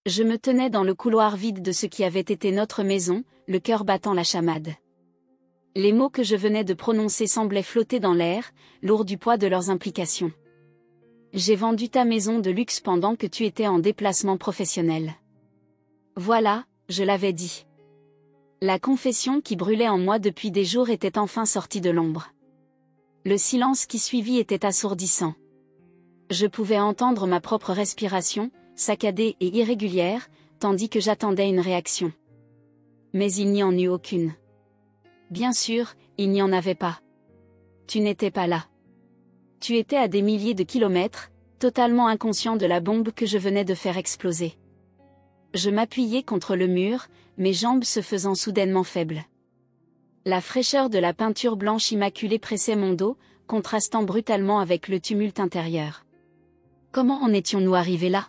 Je me tenais dans le couloir vide de ce qui avait été notre maison, le cœur battant la chamade. Les mots que je venais de prononcer semblaient flotter dans l'air, lourds du poids de leurs implications. J'ai vendu ta maison de luxe pendant que tu étais en déplacement professionnel. Voilà, je l'avais dit. La confession qui brûlait en moi depuis des jours était enfin sortie de l'ombre. Le silence qui suivit était assourdissant. Je pouvais entendre ma propre respiration, saccadée et irrégulière, tandis que j'attendais une réaction. Mais il n'y en eut aucune. Bien sûr, il n'y en avait pas. Tu n'étais pas là. Tu étais à des milliers de kilomètres, totalement inconscient de la bombe que je venais de faire exploser. Je m'appuyais contre le mur, mes jambes se faisant soudainement faibles. La fraîcheur de la peinture blanche immaculée pressait mon dos, contrastant brutalement avec le tumulte intérieur. Comment en étions-nous arrivés là?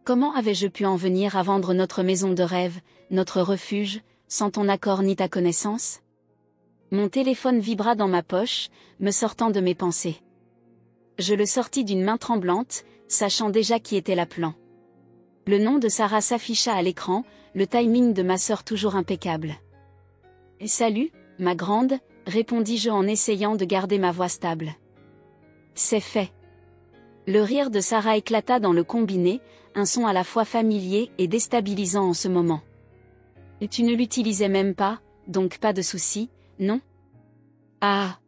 Comment avais-je pu en venir à vendre notre maison de rêve, notre refuge, sans ton accord ni ta connaissance? Mon téléphone vibra dans ma poche, me sortant de mes pensées. Je le sortis d'une main tremblante, sachant déjà qui était l'appelant. Le nom de Sarah s'afficha à l'écran, le timing de ma sœur toujours impeccable. « Salut, ma grande », répondis-je en essayant de garder ma voix stable. « C'est fait. » Le rire de Sarah éclata dans le combiné, un son à la fois familier et déstabilisant en ce moment. « Et tu ne l'utilisais même pas, donc pas de souci, non ? » Ah !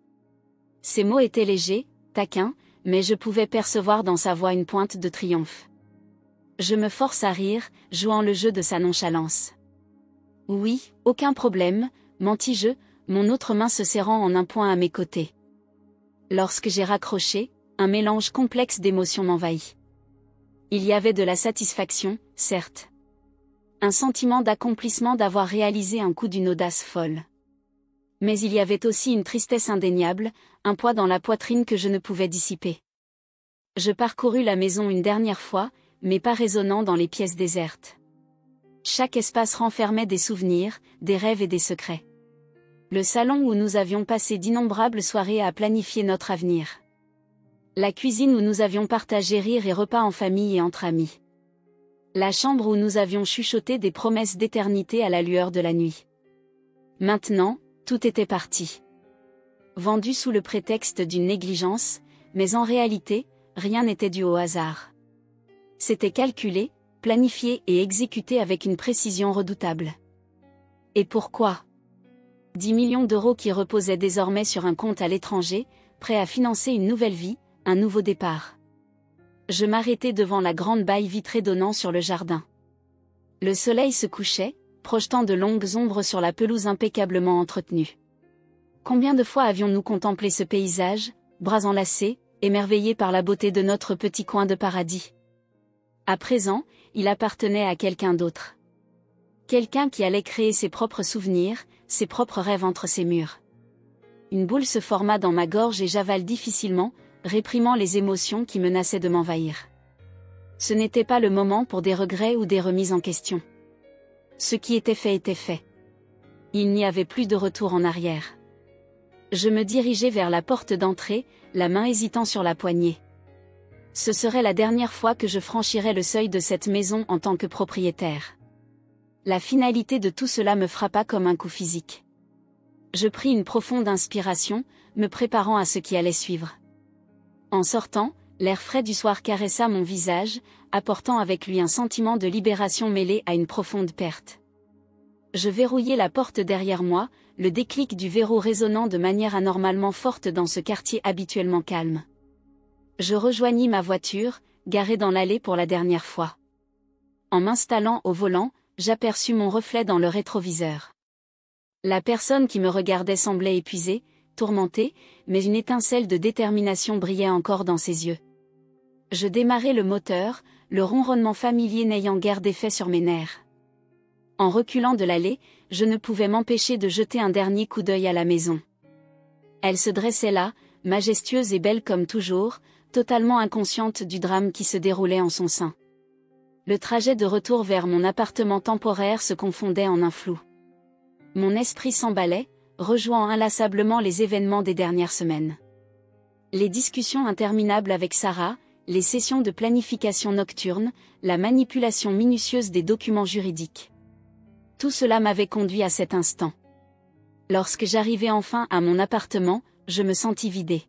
Ces mots étaient légers, taquins, mais je pouvais percevoir dans sa voix une pointe de triomphe. Je me force à rire, jouant le jeu de sa nonchalance. « Oui, aucun problème, mentis-je, mon autre main se serrant en un point à mes côtés. Lorsque j'ai raccroché, un mélange complexe d'émotions m'envahit. Il y avait de la satisfaction, certes. Un sentiment d'accomplissement d'avoir réalisé un coup d'une audace folle. Mais il y avait aussi une tristesse indéniable, un poids dans la poitrine que je ne pouvais dissiper. Je parcourus la maison une dernière fois, mais pas résonnant dans les pièces désertes. Chaque espace renfermait des souvenirs, des rêves et des secrets. Le salon où nous avions passé d'innombrables soirées à planifier notre avenir. La cuisine où nous avions partagé rires et repas en famille et entre amis. La chambre où nous avions chuchoté des promesses d'éternité à la lueur de la nuit. Maintenant, tout était parti. Vendu sous le prétexte d'une négligence, mais en réalité, rien n'était dû au hasard. C'était calculé, planifié et exécuté avec une précision redoutable. Et pourquoi? 10 millions d'euros qui reposaient désormais sur un compte à l'étranger, prêt à financer une nouvelle vie, un nouveau départ. Je m'arrêtai devant la grande baille vitrée donnant sur le jardin. Le soleil se couchait, projetant de longues ombres sur la pelouse impeccablement entretenue. Combien de fois avions-nous contemplé ce paysage, bras enlacés, émerveillés par la beauté de notre petit coin de paradis? À présent, il appartenait à quelqu'un d'autre. Quelqu'un qui allait créer ses propres souvenirs, ses propres rêves entre ses murs. Une boule se forma dans ma gorge et j'avale difficilement, réprimant les émotions qui menaçaient de m'envahir. Ce n'était pas le moment pour des regrets ou des remises en question. Ce qui était fait était fait. Il n'y avait plus de retour en arrière. Je me dirigeai vers la porte d'entrée, la main hésitant sur la poignée. Ce serait la dernière fois que je franchirais le seuil de cette maison en tant que propriétaire. La finalité de tout cela me frappa comme un coup physique. Je pris une profonde inspiration, me préparant à ce qui allait suivre. En sortant, l'air frais du soir caressa mon visage, apportant avec lui un sentiment de libération mêlé à une profonde perte. Je verrouillai la porte derrière moi, le déclic du verrou résonnant de manière anormalement forte dans ce quartier habituellement calme. Je rejoignis ma voiture, garée dans l'allée pour la dernière fois. En m'installant au volant, j'aperçus mon reflet dans le rétroviseur. La personne qui me regardait semblait épuisée, tourmentée, mais une étincelle de détermination brillait encore dans ses yeux. Je démarrai le moteur, le ronronnement familier n'ayant guère d'effet sur mes nerfs. En reculant de l'allée, je ne pouvais m'empêcher de jeter un dernier coup d'œil à la maison. Elle se dressait là, majestueuse et belle comme toujours, totalement inconsciente du drame qui se déroulait en son sein. Le trajet de retour vers mon appartement temporaire se confondait en un flou. Mon esprit s'emballait, rejoignant inlassablement les événements des dernières semaines. Les discussions interminables avec Sarah, les sessions de planification nocturne, la manipulation minutieuse des documents juridiques. Tout cela m'avait conduit à cet instant. Lorsque j'arrivai enfin à mon appartement, je me sentis vidée.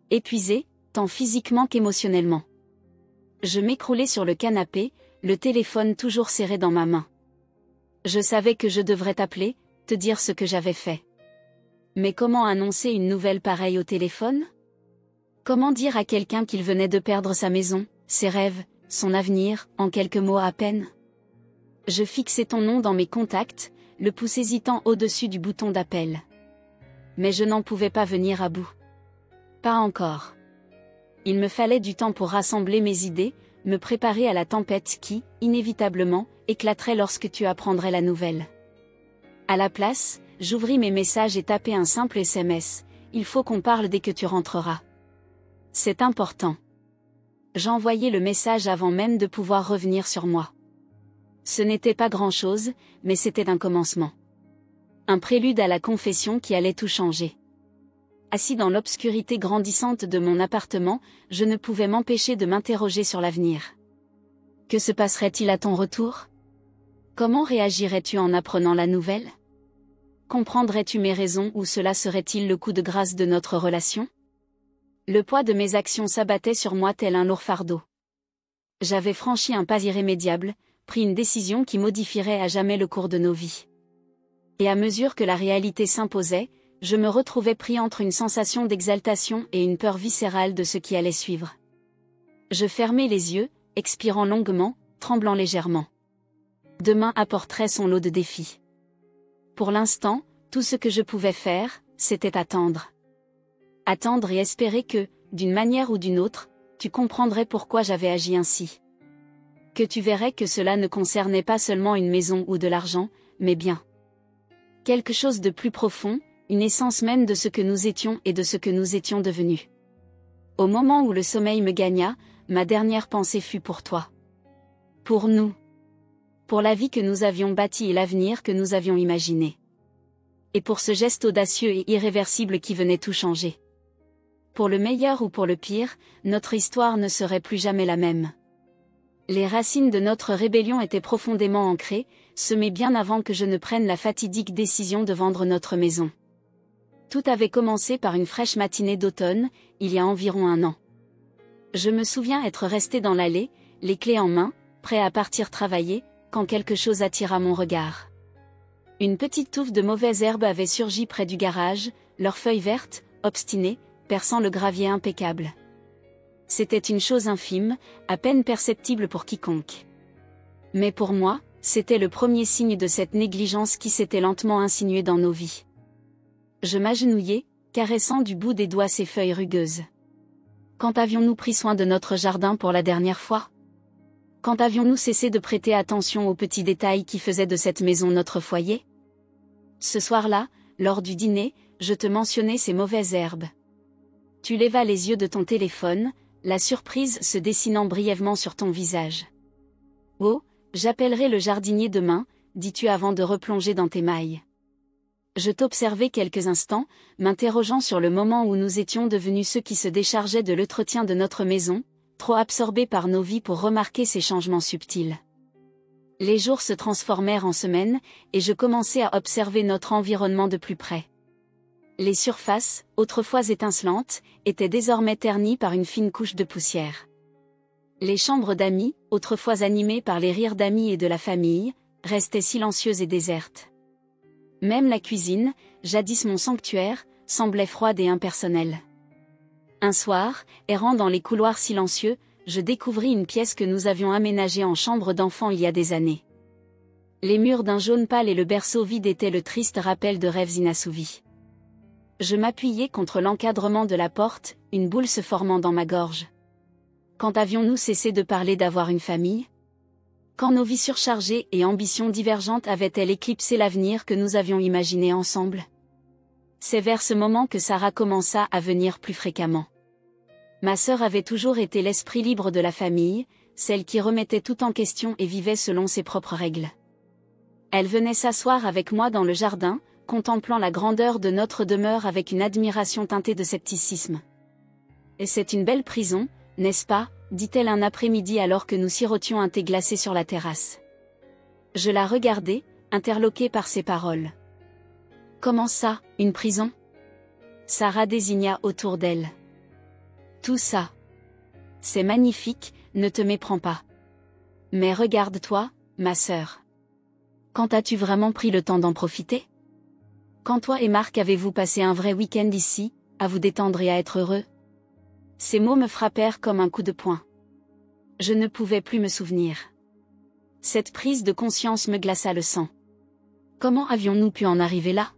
Épuisée, tant physiquement qu'émotionnellement. Je m'écroulai sur le canapé, le téléphone toujours serré dans ma main. Je savais que je devrais t'appeler, te dire ce que j'avais fait. Mais comment annoncer une nouvelle pareille au téléphone? Comment dire à quelqu'un qu'il venait de perdre sa maison, ses rêves, son avenir, en quelques mots à peine? Je fixai ton nom dans mes contacts, le pouce hésitant au-dessus du bouton d'appel. Mais je n'en pouvais pas venir à bout. Pas encore. Il me fallait du temps pour rassembler mes idées, me préparer à la tempête qui, inévitablement, éclaterait lorsque tu apprendrais la nouvelle. À la place, j'ouvris mes messages et tapai un simple SMS, il faut qu'on parle dès que tu rentreras. C'est important. J'envoyai le message avant même de pouvoir revenir sur moi. Ce n'était pas grand-chose, mais c'était un commencement. Un prélude à la confession qui allait tout changer. Assis dans l'obscurité grandissante de mon appartement, je ne pouvais m'empêcher de m'interroger sur l'avenir. Que se passerait-il à ton retour? Comment réagirais-tu en apprenant la nouvelle? Comprendrais-tu mes raisons ou cela serait-il le coup de grâce de notre relation? Le poids de mes actions s'abattait sur moi tel un lourd fardeau. J'avais franchi un pas irrémédiable, pris une décision qui modifierait à jamais le cours de nos vies. Et à mesure que la réalité s'imposait, je me retrouvais pris entre une sensation d'exaltation et une peur viscérale de ce qui allait suivre. Je fermai les yeux, expirant longuement, tremblant légèrement. Demain apporterait son lot de défis. Pour l'instant, tout ce que je pouvais faire, c'était attendre. Attendre et espérer que, d'une manière ou d'une autre, tu comprendrais pourquoi j'avais agi ainsi. Que tu verrais que cela ne concernait pas seulement une maison ou de l'argent, mais bien quelque chose de plus profond, une essence même de ce que nous étions et de ce que nous étions devenus. Au moment où le sommeil me gagna, ma dernière pensée fut pour toi. Pour nous. Pour la vie que nous avions bâtie et l'avenir que nous avions imaginé. Et pour ce geste audacieux et irréversible qui venait tout changer. Pour le meilleur ou pour le pire, notre histoire ne serait plus jamais la même. Les racines de notre rébellion étaient profondément ancrées, semées bien avant que je ne prenne la fatidique décision de vendre notre maison. Tout avait commencé par une fraîche matinée d'automne, il y a environ 1 an. Je me souviens être resté dans l'allée, les clés en main, prêt à partir travailler, quand quelque chose attira mon regard. Une petite touffe de mauvaises herbes avait surgi près du garage, leurs feuilles vertes, obstinées, perçant le gravier impeccable. C'était une chose infime, à peine perceptible pour quiconque. Mais pour moi, c'était le premier signe de cette négligence qui s'était lentement insinuée dans nos vies. Je m'agenouillai, caressant du bout des doigts ces feuilles rugueuses. Quand avions-nous pris soin de notre jardin pour la dernière fois? Quand avions-nous cessé de prêter attention aux petits détails qui faisaient de cette maison notre foyer? Ce soir-là, lors du dîner, je te mentionnais ces mauvaises herbes. Tu lèvas les yeux de ton téléphone, la surprise se dessinant brièvement sur ton visage. Oh, j'appellerai le jardinier demain, dis-tu avant de replonger dans tes mailles. Je t'observai quelques instants, m'interrogeant sur le moment où nous étions devenus ceux qui se déchargeaient de l'entretien de notre maison, trop absorbés par nos vies pour remarquer ces changements subtils. Les jours se transformèrent en semaines, et je commençai à observer notre environnement de plus près. Les surfaces, autrefois étincelantes, étaient désormais ternies par une fine couche de poussière. Les chambres d'amis, autrefois animées par les rires d'amis et de la famille, restaient silencieuses et désertes. Même la cuisine, jadis mon sanctuaire, semblait froide et impersonnelle. Un soir, errant dans les couloirs silencieux, je découvris une pièce que nous avions aménagée en chambre d'enfant il y a des années. Les murs d'un jaune pâle et le berceau vide étaient le triste rappel de rêves inassouvis. Je m'appuyai contre l'encadrement de la porte, une boule se formant dans ma gorge. Quand avions-nous cessé de parler d'avoir une famille? Quand nos vies surchargées et ambitions divergentes avaient-elles éclipsé l'avenir que nous avions imaginé ensemble? C'est vers ce moment que Sarah commença à venir plus fréquemment. Ma sœur avait toujours été l'esprit libre de la famille, celle qui remettait tout en question et vivait selon ses propres règles. Elle venait s'asseoir avec moi dans le jardin, contemplant la grandeur de notre demeure avec une admiration teintée de scepticisme. Et c'est une belle prison, N'est-ce pas, dit-elle un après-midi alors que nous sirotions un thé glacé sur la terrasse. Je la regardai, interloquée par ses paroles. Comment ça, une prison? Sarah désigna autour d'elle. Tout ça. C'est magnifique, ne te méprends pas. Mais regarde-toi, ma sœur. Quand as-tu vraiment pris le temps d'en profiter? Quand toi et Marc avez-vous passé un vrai week-end ici, à vous détendre et à être heureux? Ces mots me frappèrent comme un coup de poing. Je ne pouvais plus me souvenir. Cette prise de conscience me glaça le sang. Comment avions-nous pu en arriver là?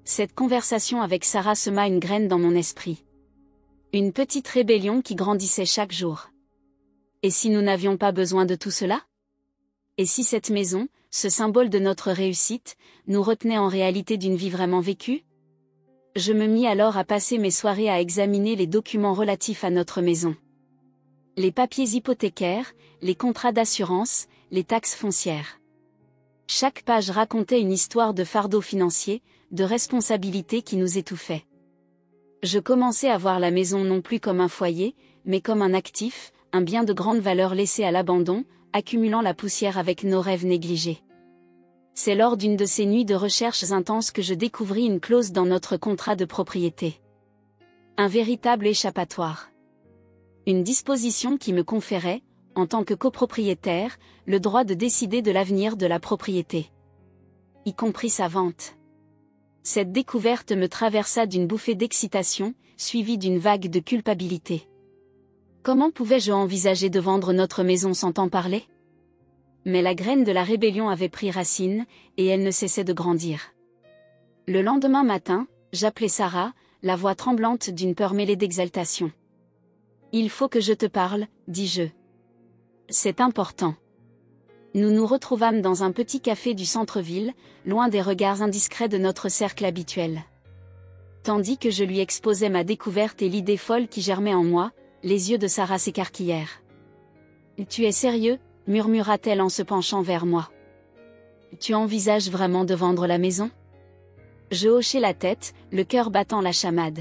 Cette conversation avec Sarah sema une graine dans mon esprit. Une petite rébellion qui grandissait chaque jour. Et si nous n'avions pas besoin de tout cela? Et si cette maison, ce symbole de notre réussite, nous retenait en réalité d'une vie vraiment vécue? Je me mis alors à passer mes soirées à examiner les documents relatifs à notre maison. Les papiers hypothécaires, les contrats d'assurance, les taxes foncières. Chaque page racontait une histoire de fardeau financier, de responsabilité qui nous étouffait. Je commençais à voir la maison non plus comme un foyer, mais comme un actif, un bien de grande valeur laissé à l'abandon, accumulant la poussière avec nos rêves négligés. C'est lors d'une de ces nuits de recherches intenses que je découvris une clause dans notre contrat de propriété. Un véritable échappatoire. Une disposition qui me conférait, en tant que copropriétaire, le droit de décider de l'avenir de la propriété. Y compris sa vente. Cette découverte me traversa d'une bouffée d'excitation, suivie d'une vague de culpabilité. Comment pouvais-je envisager de vendre notre maison sans t'en parler? Mais la graine de la rébellion avait pris racine, et elle ne cessait de grandir. Le lendemain matin, j'appelai Sarah, la voix tremblante d'une peur mêlée d'exaltation. « Il faut que je te parle, dis-je. C'est important. » Nous nous retrouvâmes dans un petit café du centre-ville, loin des regards indiscrets de notre cercle habituel. Tandis que je lui exposais ma découverte et l'idée folle qui germait en moi, les yeux de Sarah s'écarquillèrent. « Tu es sérieux ?» murmura-t-elle en se penchant vers moi. « Tu envisages vraiment de vendre la maison ?» Je hochai la tête, le cœur battant la chamade.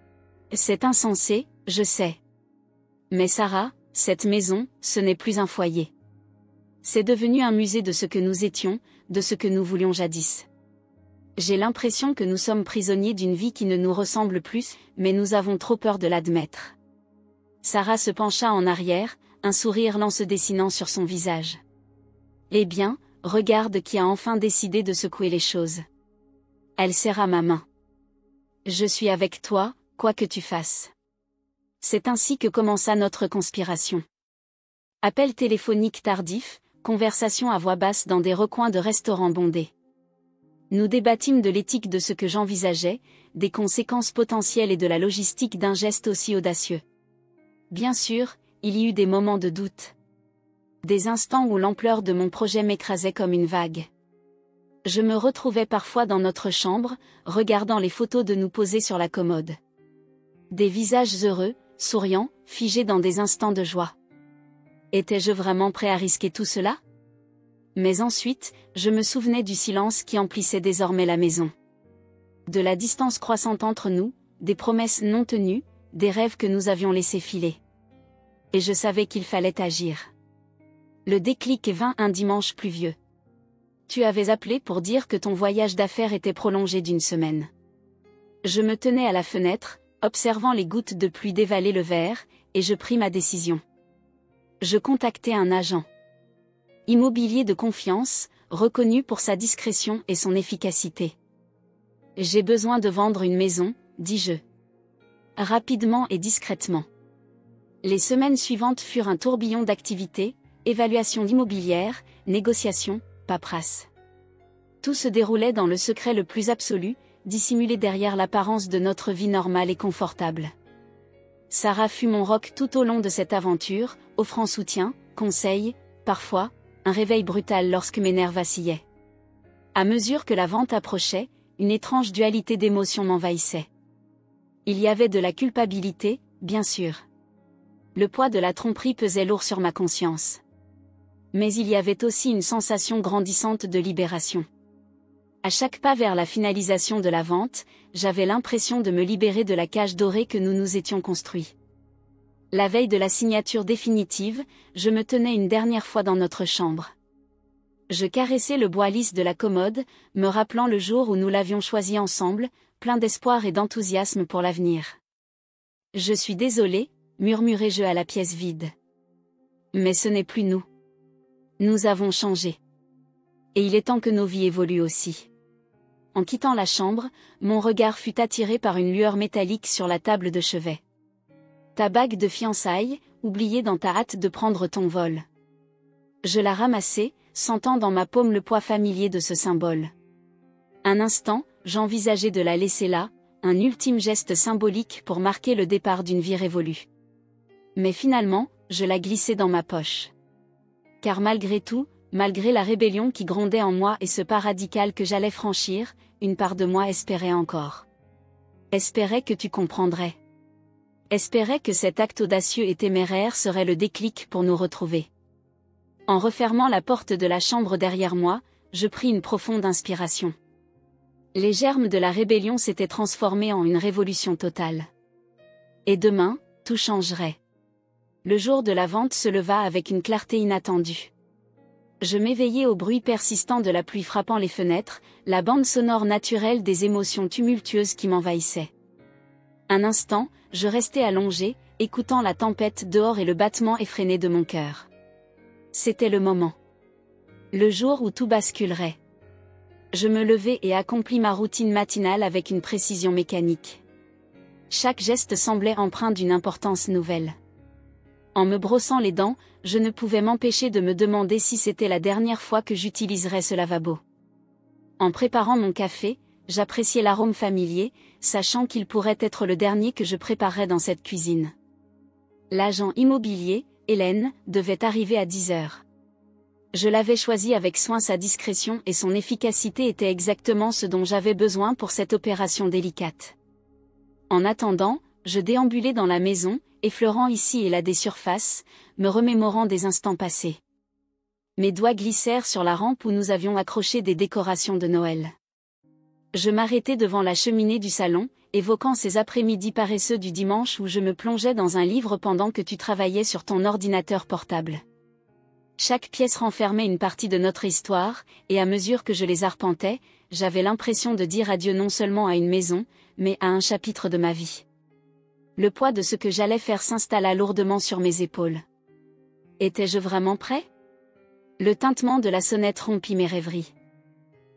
« C'est insensé, je sais. Mais Sarah, cette maison, ce n'est plus un foyer. C'est devenu un musée de ce que nous étions, de ce que nous voulions jadis. J'ai l'impression que nous sommes prisonniers d'une vie qui ne nous ressemble plus, mais nous avons trop peur de l'admettre. » Sarah se pencha en arrière, un sourire lent se dessinant sur son visage. « Eh bien, regarde qui a enfin décidé de secouer les choses. » Elle serra ma main. « Je suis avec toi, quoi que tu fasses. » C'est ainsi que commença notre conspiration. Appel téléphonique tardif, conversation à voix basse dans des recoins de restaurants bondés. Nous débattîmes de l'éthique de ce que j'envisageais, des conséquences potentielles et de la logistique d'un geste aussi audacieux. Bien sûr, il y eut des moments de doute. Des instants où l'ampleur de mon projet m'écrasait comme une vague. Je me retrouvais parfois dans notre chambre, regardant les photos de nous posées sur la commode. Des visages heureux, souriants, figés dans des instants de joie. Étais-je vraiment prêt à risquer tout cela? Mais ensuite, je me souvenais du silence qui emplissait désormais la maison. De la distance croissante entre nous, des promesses non tenues, des rêves que nous avions laissés filer. Et je savais qu'il fallait agir. Le déclic vint un dimanche pluvieux. Tu avais appelé pour dire que ton voyage d'affaires était prolongé d'1 semaine. Je me tenais à la fenêtre, observant les gouttes de pluie dévaler le verre, et je pris ma décision. Je contactai un agent immobilier de confiance, reconnu pour sa discrétion et son efficacité. J'ai besoin de vendre une maison, dis-je. Rapidement et discrètement. Les semaines suivantes furent un tourbillon d'activités, évaluation immobilière, négociations, paperasse. Tout se déroulait dans le secret le plus absolu, dissimulé derrière l'apparence de notre vie normale et confortable. Sarah fut mon roc tout au long de cette aventure, offrant soutien, conseils, parfois, un réveil brutal lorsque mes nerfs vacillaient. À mesure que la vente approchait, une étrange dualité d'émotions m'envahissait. Il y avait de la culpabilité, bien sûr. Le poids de la tromperie pesait lourd sur ma conscience. Mais il y avait aussi une sensation grandissante de libération. À chaque pas vers la finalisation de la vente, j'avais l'impression de me libérer de la cage dorée que nous nous étions construits. La veille de la signature définitive, je me tenais une dernière fois dans notre chambre. Je caressais le bois lisse de la commode, me rappelant le jour où nous l'avions choisi ensemble, plein d'espoir et d'enthousiasme pour l'avenir. Je suis désolée, murmurai-je à la pièce vide. Mais ce n'est plus nous. Nous avons changé. Et il est temps que nos vies évoluent aussi. En quittant la chambre, mon regard fut attiré par une lueur métallique sur la table de chevet. Ta bague de fiançailles, oubliée dans ta hâte de prendre ton vol. Je la ramassai, sentant dans ma paume le poids familier de ce symbole. Un instant, j'envisageais de la laisser là, un ultime geste symbolique pour marquer le départ d'une vie révolue. Mais finalement, je la glissai dans ma poche. Car malgré tout, malgré la rébellion qui grondait en moi et ce pas radical que j'allais franchir, une part de moi espérait encore. Espérait que tu comprendrais. Espérait que cet acte audacieux et téméraire serait le déclic pour nous retrouver. En refermant la porte de la chambre derrière moi, je pris une profonde inspiration. Les germes de la rébellion s'étaient transformés en une révolution totale. Et demain, tout changerait. Le jour de la vente se leva avec une clarté inattendue. Je m'éveillai au bruit persistant de la pluie frappant les fenêtres, la bande sonore naturelle des émotions tumultueuses qui m'envahissaient. Un instant, je restai allongé, écoutant la tempête dehors et le battement effréné de mon cœur. C'était le moment. Le jour où tout basculerait. Je me levai et accomplis ma routine matinale avec une précision mécanique. Chaque geste semblait empreint d'une importance nouvelle. En me brossant les dents, je ne pouvais m'empêcher de me demander si c'était la dernière fois que j'utiliserais ce lavabo. En préparant mon café, j'appréciais l'arôme familier, sachant qu'il pourrait être le dernier que je préparerais dans cette cuisine. L'agent immobilier, Hélène, devait arriver à 10 heures. Je l'avais choisi avec soin, sa discrétion et son efficacité étaient exactement ce dont j'avais besoin pour cette opération délicate. En attendant, je déambulais dans la maison, effleurant ici et là des surfaces, me remémorant des instants passés. Mes doigts glissèrent sur la rampe où nous avions accroché des décorations de Noël. Je m'arrêtai devant la cheminée du salon, évoquant ces après-midi paresseux du dimanche où je me plongeais dans un livre pendant que tu travaillais sur ton ordinateur portable. Chaque pièce renfermait une partie de notre histoire, et à mesure que je les arpentais, j'avais l'impression de dire adieu non seulement à une maison, mais à un chapitre de ma vie. Le poids de ce que j'allais faire s'installa lourdement sur mes épaules. Étais-je vraiment prêt ? Le tintement de la sonnette rompit mes rêveries.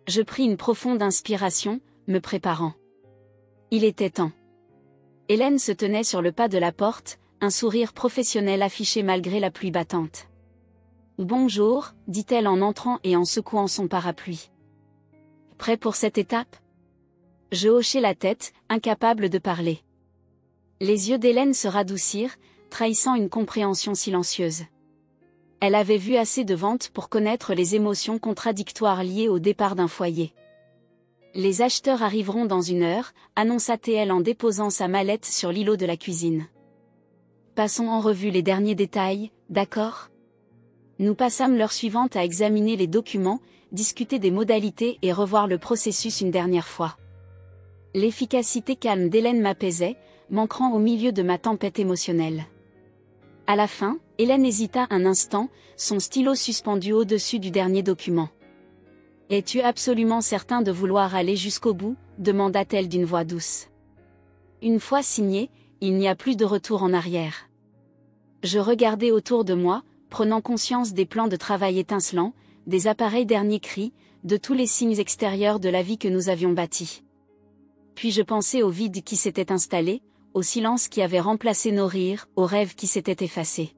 Je pris une profonde inspiration, me préparant. Il était temps. Hélène se tenait sur le pas de la porte, un sourire professionnel affiché malgré la pluie battante. « Bonjour », dit-elle en entrant et en secouant son parapluie. « Prêt pour cette étape ?» Je hochai la tête, incapable de parler. Les yeux d'Hélène se radoucirent, trahissant une compréhension silencieuse. Elle avait vu assez de ventes pour connaître les émotions contradictoires liées au départ d'un foyer. « Les acheteurs arriveront dans 1 heure, annonça-t-elle en déposant sa mallette sur l'îlot de la cuisine. « Passons en revue les derniers détails, d'accord ?» Nous passâmes l'heure suivante à examiner les documents, discuter des modalités et revoir le processus une dernière fois. L'efficacité calme d'Hélène m'apaisait, m'ancrant au milieu de ma tempête émotionnelle. À la fin, Hélène hésita un instant, son stylo suspendu au-dessus du dernier document. « Es-tu absolument certain de vouloir aller jusqu'au bout ?» demanda-t-elle d'une voix douce. Une fois signé, il n'y a plus de retour en arrière. Je regardais autour de moi, prenant conscience des plans de travail étincelants, des appareils dernier cri, de tous les signes extérieurs de la vie que nous avions bâtie. Puis je pensais au vide qui s'était installé, au silence qui avait remplacé nos rires, aux rêves qui s'étaient effacés.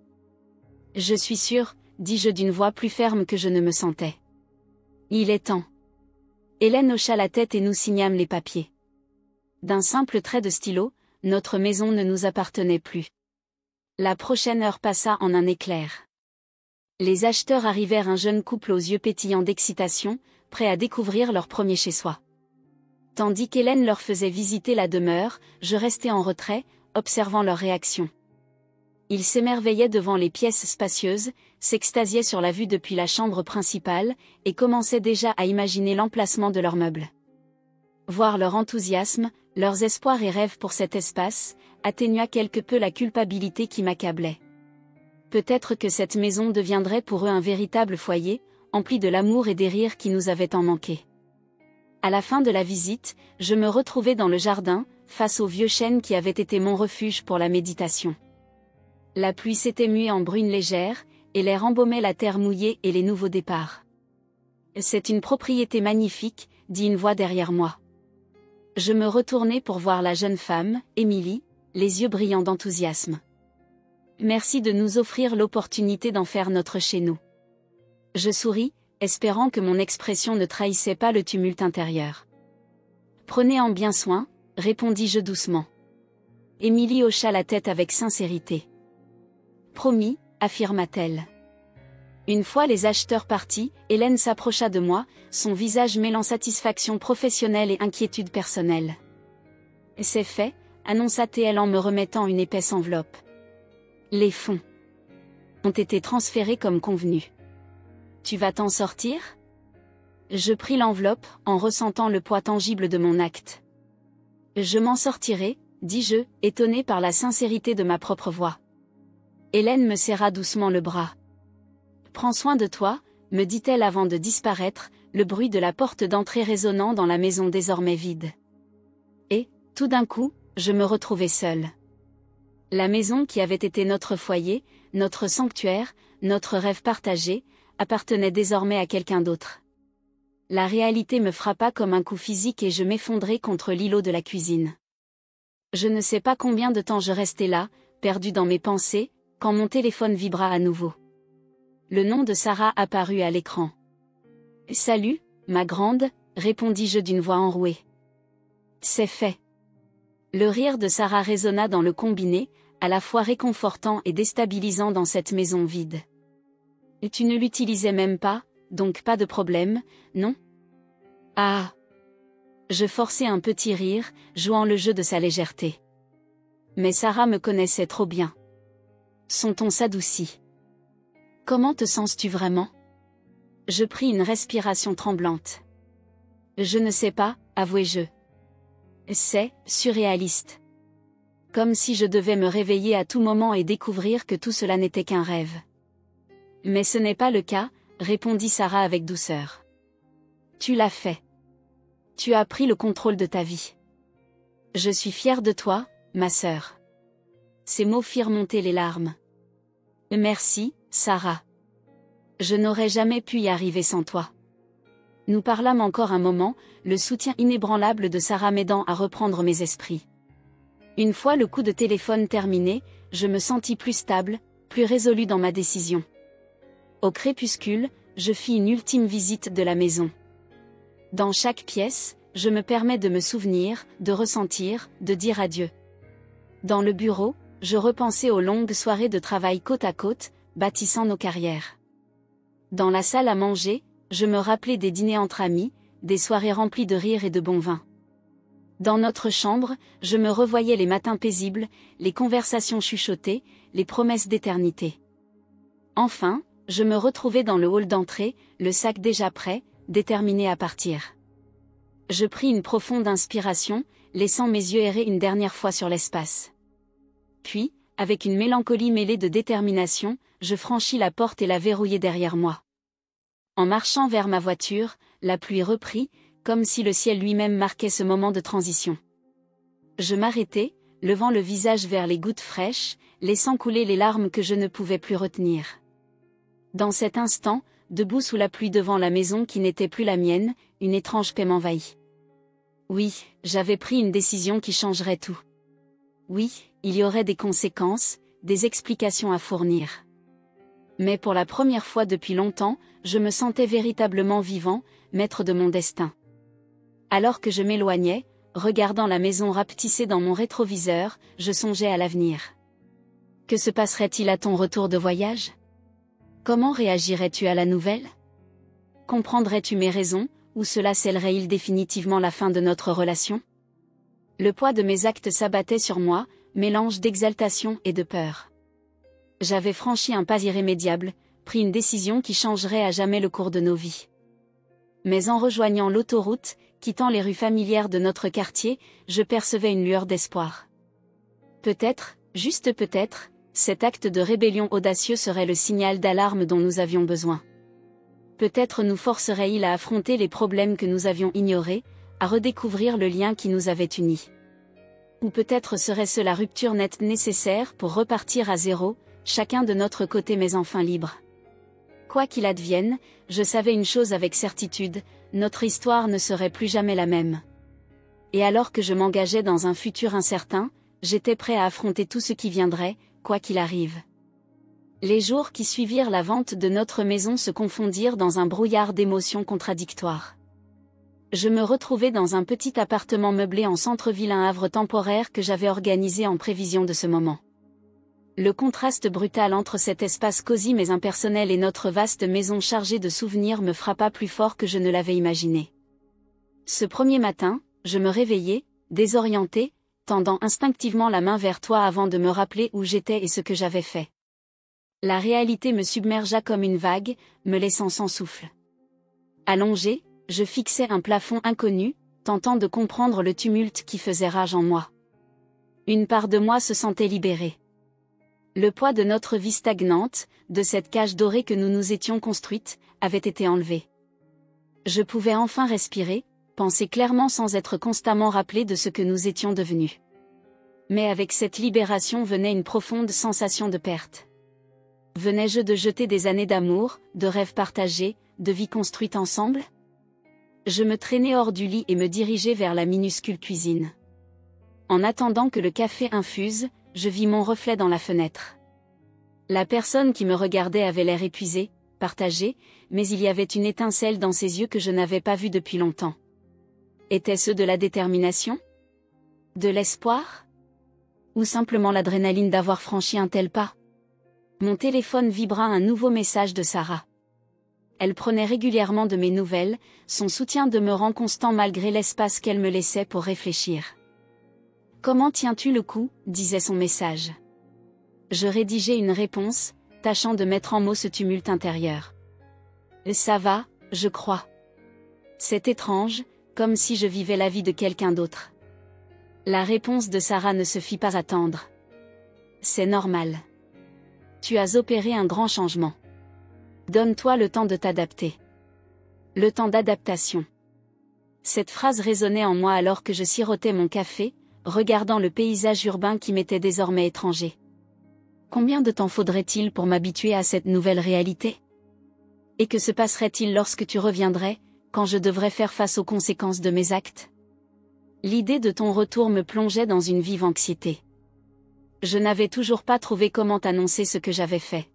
« Je suis sûre », dis-je d'une voix plus ferme que je ne me sentais. « Il est temps. » Hélène hocha la tête et nous signâmes les papiers. D'un simple trait de stylo, notre maison ne nous appartenait plus. La prochaine heure passa en un éclair. Les acheteurs arrivèrent, un jeune couple aux yeux pétillants d'excitation, prêts à découvrir leur premier chez-soi. Tandis qu'Hélène leur faisait visiter la demeure, je restais en retrait, observant leur réaction. Ils s'émerveillaient devant les pièces spacieuses, s'extasiaient sur la vue depuis la chambre principale, et commençaient déjà à imaginer l'emplacement de leurs meubles. Voir leur enthousiasme, leurs espoirs et rêves pour cet espace, atténua quelque peu la culpabilité qui m'accablait. Peut-être que cette maison deviendrait pour eux un véritable foyer, empli de l'amour et des rires qui nous avaient tant manqué. À la fin de la visite, je me retrouvai dans le jardin, face au vieux chêne qui avait été mon refuge pour la méditation. La pluie s'était muée en bruine légère, et l'air embaumait la terre mouillée et les nouveaux départs. « C'est une propriété magnifique », dit une voix derrière moi. Je me retournai pour voir la jeune femme, Émilie, les yeux brillants d'enthousiasme. « Merci de nous offrir l'opportunité d'en faire notre chez nous. » Je souris, espérant que mon expression ne trahissait pas le tumulte intérieur. « Prenez en bien soin », répondis-je doucement. Émilie hocha la tête avec sincérité. « Promis », affirma-t-elle. Une fois les acheteurs partis, Hélène s'approcha de moi, son visage mêlant satisfaction professionnelle et inquiétude personnelle. « C'est fait », annonça-t-elle en me remettant une épaisse enveloppe. « Les fonds ont été transférés comme convenu. Tu vas t'en sortir ?» Je pris l'enveloppe, en ressentant le poids tangible de mon acte. « Je m'en sortirai », dis-je, étonné par la sincérité de ma propre voix. Hélène me serra doucement le bras. « Prends soin de toi », me dit-elle avant de disparaître, le bruit de la porte d'entrée résonnant dans la maison désormais vide. Et, tout d'un coup, je me retrouvai seule. La maison qui avait été notre foyer, notre sanctuaire, notre rêve partagé, appartenait désormais à quelqu'un d'autre. La réalité me frappa comme un coup physique et je m'effondrai contre l'îlot de la cuisine. Je ne sais pas combien de temps je restai là, perdu dans mes pensées, quand mon téléphone vibra à nouveau. Le nom de Sarah apparut à l'écran. « Salut, ma grande », répondis-je d'une voix enrouée. « C'est fait. » Le rire de Sarah résonna dans le combiné, à la fois réconfortant et déstabilisant dans cette maison vide. « Et tu ne l'utilisais même pas, donc pas de problème, non ? » Ah ! Je forçai un petit rire, jouant le jeu de sa légèreté. Mais Sarah me connaissait trop bien. Son ton s'adoucit. « Comment te sens-tu vraiment ? » Je pris une respiration tremblante. « Je ne sais pas, avouai-je. C'est surréaliste. Comme si je devais me réveiller à tout moment et découvrir que tout cela n'était qu'un rêve. » « Mais ce n'est pas le cas, » répondit Sarah avec douceur. « Tu l'as fait. Tu as pris le contrôle de ta vie. Je suis fière de toi, ma sœur. » Ces mots firent monter les larmes. « Merci, Sarah. Je n'aurais jamais pu y arriver sans toi. » Nous parlâmes encore un moment, le soutien inébranlable de Sarah m'aidant à reprendre mes esprits. Une fois le coup de téléphone terminé, je me sentis plus stable, plus résolu dans ma décision. Au crépuscule, je fis une ultime visite de la maison. Dans chaque pièce, je me permets de me souvenir, de ressentir, de dire adieu. Dans le bureau, je repensais aux longues soirées de travail côte à côte, bâtissant nos carrières. Dans la salle à manger, je me rappelais des dîners entre amis, des soirées remplies de rires et de bon vin. Dans notre chambre, je me revoyais les matins paisibles, les conversations chuchotées, les promesses d'éternité. Enfin, je me retrouvais dans le hall d'entrée, le sac déjà prêt, déterminé à partir. Je pris une profonde inspiration, laissant mes yeux errer une dernière fois sur l'espace. Puis, avec une mélancolie mêlée de détermination, je franchis la porte et la verrouillai derrière moi. En marchant vers ma voiture, la pluie reprit, comme si le ciel lui-même marquait ce moment de transition. Je m'arrêtai, levant le visage vers les gouttes fraîches, laissant couler les larmes que je ne pouvais plus retenir. Dans cet instant, debout sous la pluie devant la maison qui n'était plus la mienne, une étrange paix m'envahit. Oui, j'avais pris une décision qui changerait tout. Oui, il y aurait des conséquences, des explications à fournir. Mais pour la première fois depuis longtemps, je me sentais véritablement vivant, maître de mon destin. Alors que je m'éloignais, regardant la maison rapetissée dans mon rétroviseur, je songeais à l'avenir. Que se passerait-il à ton retour de voyage ? Comment réagirais-tu à la nouvelle ? Comprendrais-tu mes raisons, ou cela scellerait-il définitivement la fin de notre relation ? Le poids de mes actes s'abattait sur moi, mélange d'exaltation et de peur. J'avais franchi un pas irrémédiable, pris une décision qui changerait à jamais le cours de nos vies. Mais en rejoignant l'autoroute, quittant les rues familières de notre quartier, je percevais une lueur d'espoir. Peut-être, juste peut-être, cet acte de rébellion audacieux serait le signal d'alarme dont nous avions besoin. Peut-être nous forcerait-il à affronter les problèmes que nous avions ignorés, à redécouvrir le lien qui nous avait unis. Ou peut-être serait-ce la rupture nette nécessaire pour repartir à zéro, chacun de notre côté mais enfin libre. Quoi qu'il advienne, je savais une chose avec certitude, notre histoire ne serait plus jamais la même. Et alors que je m'engageais dans un futur incertain, j'étais prêt à affronter tout ce qui viendrait, quoi qu'il arrive. Les jours qui suivirent la vente de notre maison se confondirent dans un brouillard d'émotions contradictoires. Je me retrouvais dans un petit appartement meublé en centre-ville, un havre temporaire que j'avais organisé en prévision de ce moment. Le contraste brutal entre cet espace cosy mais impersonnel et notre vaste maison chargée de souvenirs me frappa plus fort que je ne l'avais imaginé. Ce premier matin, je me réveillai, désorienté, tendant instinctivement la main vers toi avant de me rappeler où j'étais et ce que j'avais fait. La réalité me submergea comme une vague, me laissant sans souffle. Allongé, je fixais un plafond inconnu, tentant de comprendre le tumulte qui faisait rage en moi. Une part de moi se sentait libérée. Le poids de notre vie stagnante, de cette cage dorée que nous nous étions construite, avait été enlevé. Je pouvais enfin respirer, penser clairement sans être constamment rappelé de ce que nous étions devenus. Mais avec cette libération venait une profonde sensation de perte. Venais-je de jeter des années d'amour, de rêves partagés, de vie construite ensemble? Je me traînais hors du lit et me dirigeais vers la minuscule cuisine. En attendant que le café infuse, je vis mon reflet dans la fenêtre. La personne qui me regardait avait l'air épuisée, partagée, mais il y avait une étincelle dans ses yeux que je n'avais pas vue depuis longtemps. Était-ce de la détermination? De l'espoir? Ou simplement l'adrénaline d'avoir franchi un tel pas? Mon téléphone vibra un nouveau message de Sarah. Elle prenait régulièrement de mes nouvelles, son soutien demeurant constant malgré l'espace qu'elle me laissait pour réfléchir. « Comment tiens-tu le coup ?» disait son message. Je rédigeais une réponse, tâchant de mettre en mots ce tumulte intérieur. « Ça va, je crois. » C'est étrange, comme si je vivais la vie de quelqu'un d'autre. La réponse de Sarah ne se fit pas attendre. « C'est normal. Tu as opéré un grand changement. Donne-toi le temps de t'adapter. » Le temps d'adaptation. Cette phrase résonnait en moi alors que je sirotais mon café, regardant le paysage urbain qui m'était désormais étranger. Combien de temps faudrait-il pour m'habituer à cette nouvelle réalité? Et que se passerait-il lorsque tu reviendrais, quand je devrais faire face aux conséquences de mes actes? L'idée de ton retour me plongeait dans une vive anxiété. Je n'avais toujours pas trouvé comment annoncer ce que j'avais fait.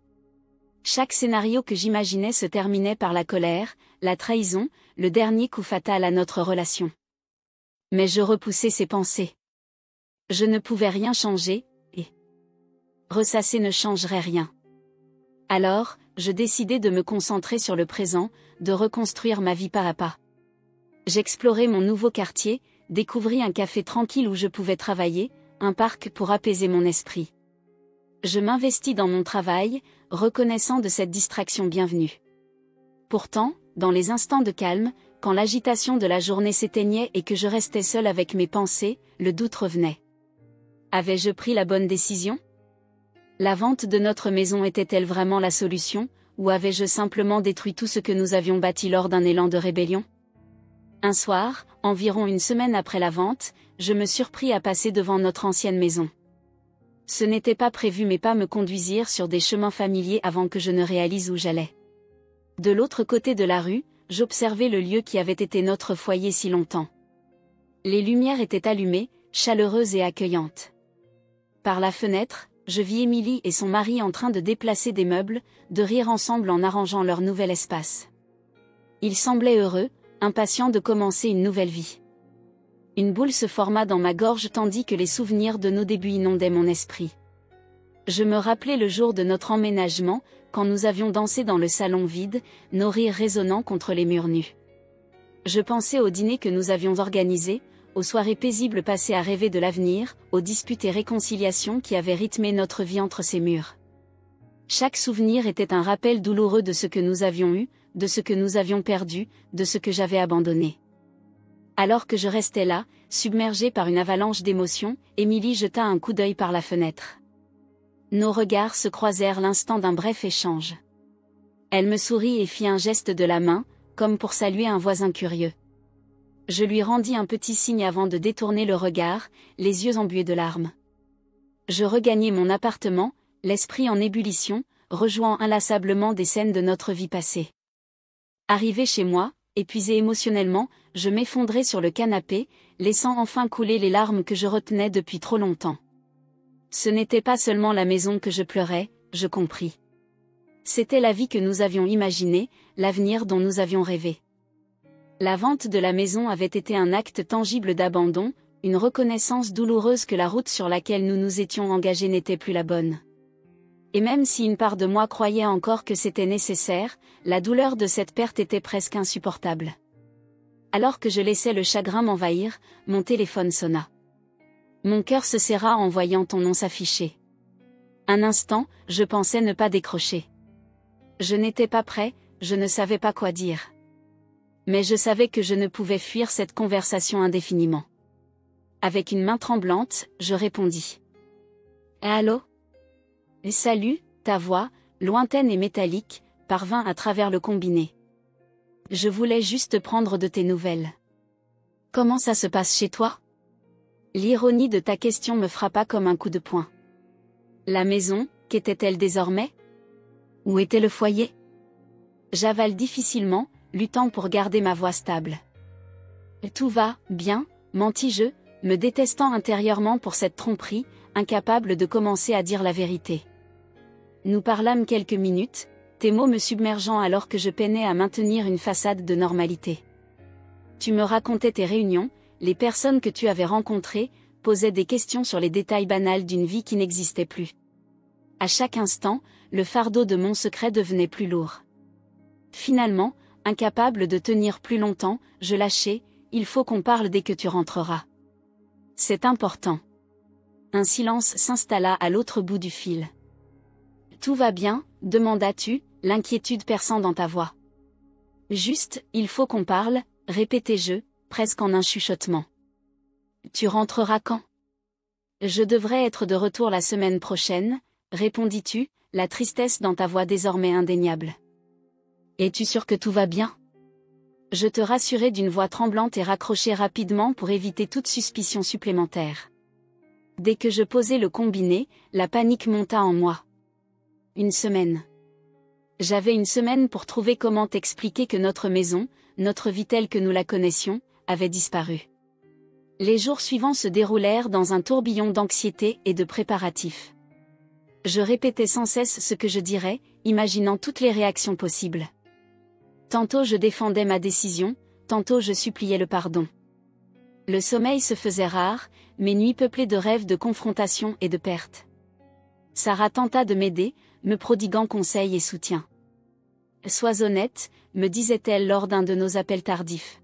Chaque scénario que j'imaginais se terminait par la colère, la trahison, le dernier coup fatal à notre relation. Mais je repoussais ces pensées. Je ne pouvais rien changer, et ressasser ne changerait rien. Alors, je décidai de me concentrer sur le présent, de reconstruire ma vie pas à pas. J'explorais mon nouveau quartier, découvris un café tranquille où je pouvais travailler, un parc pour apaiser mon esprit. Je m'investis dans mon travail, reconnaissant de cette distraction bienvenue. Pourtant, dans les instants de calme, quand l'agitation de la journée s'éteignait et que je restais seul avec mes pensées, le doute revenait. Avais-je pris la bonne décision? La vente de notre maison était-elle vraiment la solution, ou avais-je simplement détruit tout ce que nous avions bâti lors d'un élan de rébellion? Un soir, environ une semaine après la vente, je me surpris à passer devant notre ancienne maison. Ce n'était pas prévu, mes pas me conduisirent sur des chemins familiers avant que je ne réalise où j'allais. De l'autre côté de la rue, j'observais le lieu qui avait été notre foyer si longtemps. Les lumières étaient allumées, chaleureuses et accueillantes. Par la fenêtre, je vis Émilie et son mari en train de déplacer des meubles, de rire ensemble en arrangeant leur nouvel espace. Ils semblaient heureux, impatients de commencer une nouvelle vie. Une boule se forma dans ma gorge tandis que les souvenirs de nos débuts inondaient mon esprit. Je me rappelais le jour de notre emménagement, quand nous avions dansé dans le salon vide, nos rires résonnant contre les murs nus. Je pensais au dîner que nous avions organisé, aux soirées paisibles passées à rêver de l'avenir, aux disputes et réconciliations qui avaient rythmé notre vie entre ces murs. Chaque souvenir était un rappel douloureux de ce que nous avions eu, de ce que nous avions perdu, de ce que j'avais abandonné. Alors que je restais là, submergée par une avalanche d'émotions, Émilie jeta un coup d'œil par la fenêtre. Nos regards se croisèrent l'instant d'un bref échange. Elle me sourit et fit un geste de la main, comme pour saluer un voisin curieux. Je lui rendis un petit signe avant de détourner le regard, les yeux embués de larmes. Je regagnai mon appartement, l'esprit en ébullition, rejouant inlassablement des scènes de notre vie passée. Arrivé chez moi, épuisé émotionnellement, je m'effondrai sur le canapé, laissant enfin couler les larmes que je retenais depuis trop longtemps. Ce n'était pas seulement la maison que je pleurais, je compris. C'était la vie que nous avions imaginée, l'avenir dont nous avions rêvé. La vente de la maison avait été un acte tangible d'abandon, une reconnaissance douloureuse que la route sur laquelle nous nous étions engagés n'était plus la bonne. Et même si une part de moi croyait encore que c'était nécessaire, la douleur de cette perte était presque insupportable. Alors que je laissais le chagrin m'envahir, mon téléphone sonna. Mon cœur se serra en voyant ton nom s'afficher. Un instant, je pensais ne pas décrocher. Je n'étais pas prêt, je ne savais pas quoi dire. Mais je savais que je ne pouvais fuir cette conversation indéfiniment. Avec une main tremblante, je répondis. Allô ? Salut, ta voix, lointaine et métallique, parvint à travers le combiné. Je voulais juste prendre de tes nouvelles. Comment ça se passe chez toi ? L'ironie de ta question me frappa comme un coup de poing. La maison, qu'était-elle désormais ? Où était le foyer ? J'avale difficilement, luttant pour garder ma voix stable. Tout va, bien, mentis-je, me détestant intérieurement pour cette tromperie, incapable de commencer à dire la vérité. Nous parlâmes quelques minutes, tes mots me submergeant alors que je peinais à maintenir une façade de normalité. Tu me racontais tes réunions, les personnes que tu avais rencontrées, posais des questions sur les détails banals d'une vie qui n'existait plus. À chaque instant, le fardeau de mon secret devenait plus lourd. Finalement, incapable de tenir plus longtemps, je lâchai, il faut qu'on parle dès que tu rentreras. C'est important. Un silence s'installa à l'autre bout du fil. Tout va bien, demandas-tu, l'inquiétude perçant dans ta voix. Juste, il faut qu'on parle, répétai-je, presque en un chuchotement. Tu rentreras quand ? Je devrais être de retour la semaine prochaine, répondis-tu, la tristesse dans ta voix désormais indéniable. Es-tu sûr que tout va bien ? Je te rassurai d'une voix tremblante et raccrochai rapidement pour éviter toute suspicion supplémentaire. Dès que je posai le combiné, la panique monta en moi. Une semaine. J'avais une semaine pour trouver comment t'expliquer que notre maison, notre vie telle que nous la connaissions, avait disparu. Les jours suivants se déroulèrent dans un tourbillon d'anxiété et de préparatifs. Je répétais sans cesse ce que je dirais, imaginant toutes les réactions possibles. Tantôt je défendais ma décision, tantôt je suppliais le pardon. Le sommeil se faisait rare, mes nuits peuplées de rêves de confrontation et de perte. Sarah tenta de m'aider, me prodiguant conseils et soutien. Sois honnête, me disait-elle lors d'un de nos appels tardifs.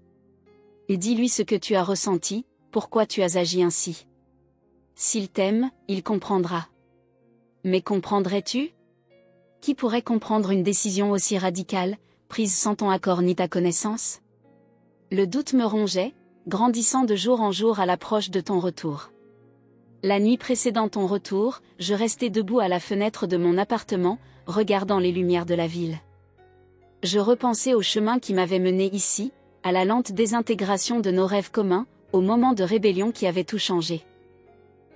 Et dis-lui ce que tu as ressenti, pourquoi tu as agi ainsi. S'il t'aime, il comprendra. Mais comprendrais-tu ? Qui pourrait comprendre une décision aussi radicale, prise sans ton accord ni ta connaissance ? Le doute me rongeait, grandissant de jour en jour à l'approche de ton retour. La nuit précédant ton retour, je restais debout à la fenêtre de mon appartement, regardant les lumières de la ville. Je repensais au chemin qui m'avait mené ici, à la lente désintégration de nos rêves communs, au moment de rébellion qui avait tout changé.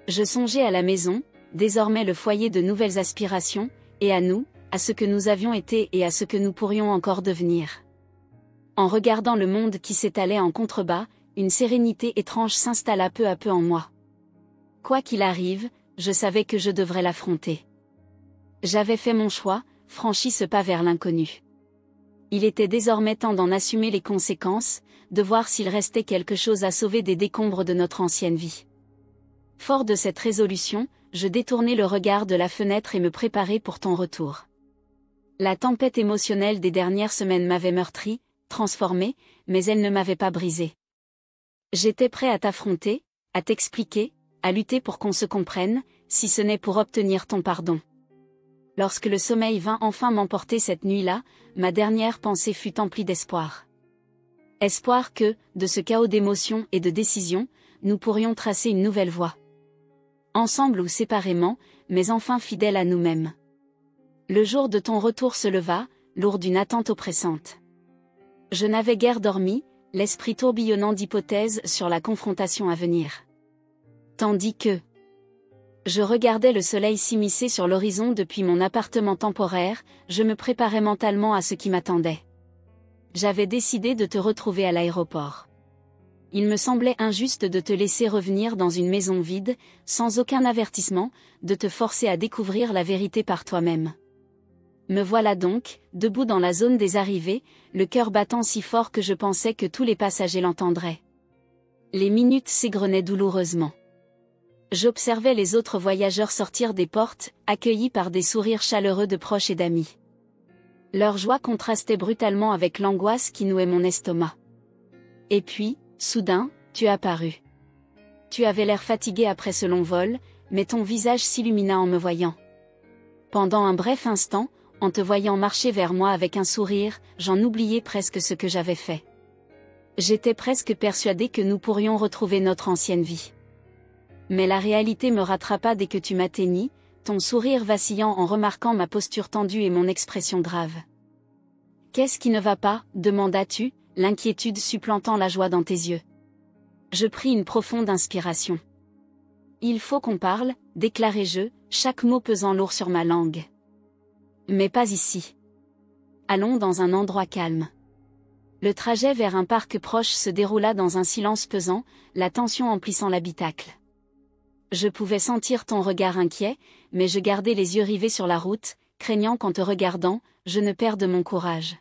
Je songeais à la maison, désormais le foyer de nouvelles aspirations, et à nous, à ce que nous avions été et à ce que nous pourrions encore devenir. En regardant le monde qui s'étalait en contrebas, une sérénité étrange s'installa peu à peu en moi. Quoi qu'il arrive, je savais que je devrais l'affronter. J'avais fait mon choix, franchi ce pas vers l'inconnu. Il était désormais temps d'en assumer les conséquences, de voir s'il restait quelque chose à sauver des décombres de notre ancienne vie. Fort de cette résolution, je détournai le regard de la fenêtre et me préparai pour ton retour. La tempête émotionnelle des dernières semaines m'avait meurtri, transformé, mais elle ne m'avait pas brisé. J'étais prêt à t'affronter, à t'expliquer, à lutter pour qu'on se comprenne, si ce n'est pour obtenir ton pardon. Lorsque le sommeil vint enfin m'emporter cette nuit-là, ma dernière pensée fut emplie d'espoir. Espoir que, de ce chaos d'émotions et de décisions, nous pourrions tracer une nouvelle voie. Ensemble ou séparément, mais enfin fidèles à nous-mêmes. Le jour de ton retour se leva, lourd d'une attente oppressante. Je n'avais guère dormi, l'esprit tourbillonnant d'hypothèses sur la confrontation à venir. Tandis que je regardais le soleil s'immiscer sur l'horizon depuis mon appartement temporaire, je me préparais mentalement à ce qui m'attendait. J'avais décidé de te retrouver à l'aéroport. Il me semblait injuste de te laisser revenir dans une maison vide, sans aucun avertissement, de te forcer à découvrir la vérité par toi-même. Me voilà donc, debout dans la zone des arrivées, le cœur battant si fort que je pensais que tous les passagers l'entendraient. Les minutes s'égrenaient douloureusement. J'observais les autres voyageurs sortir des portes, accueillis par des sourires chaleureux de proches et d'amis. Leur joie contrastait brutalement avec l'angoisse qui nouait mon estomac. Et puis, soudain, tu apparus. Tu avais l'air fatigué après ce long vol, mais ton visage s'illumina en me voyant. Pendant un bref instant, en te voyant marcher vers moi avec un sourire, j'en oubliais presque ce que j'avais fait. J'étais presque persuadée que nous pourrions retrouver notre ancienne vie. Mais la réalité me rattrapa dès que tu m'atteignis, ton sourire vacillant en remarquant ma posture tendue et mon expression grave. « Qu'est-ce qui ne va pas ?» demandas-tu, l'inquiétude supplantant la joie dans tes yeux. Je pris une profonde inspiration. « Il faut qu'on parle » déclarai-je, chaque mot pesant lourd sur ma langue. Mais pas ici. Allons dans un endroit calme. Le trajet vers un parc proche se déroula dans un silence pesant, la tension emplissant l'habitacle. Je pouvais sentir ton regard inquiet, mais je gardais les yeux rivés sur la route, craignant qu'en te regardant, je ne perde mon courage.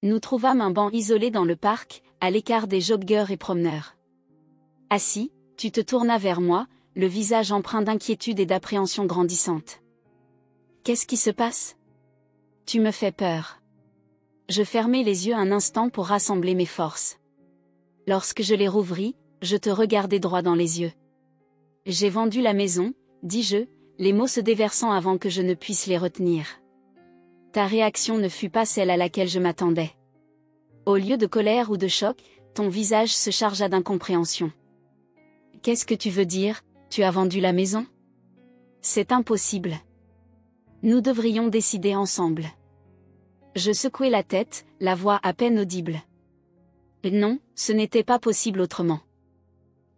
Nous trouvâmes un banc isolé dans le parc, à l'écart des joggeurs et promeneurs. Assis, tu te tournas vers moi, le visage empreint d'inquiétude et d'appréhension grandissante. Qu'est-ce qui se passe ? Tu me fais peur. Je fermai les yeux un instant pour rassembler mes forces. Lorsque je les rouvris, je te regardai droit dans les yeux. J'ai vendu la maison, dis-je, les mots se déversant avant que je ne puisse les retenir. Ta réaction ne fut pas celle à laquelle je m'attendais. Au lieu de colère ou de choc, ton visage se chargea d'incompréhension. Qu'est-ce que tu veux dire ? Tu as vendu la maison ? C'est impossible. Nous devrions décider ensemble. Je secouai la tête, la voix à peine audible. Non, ce n'était pas possible autrement.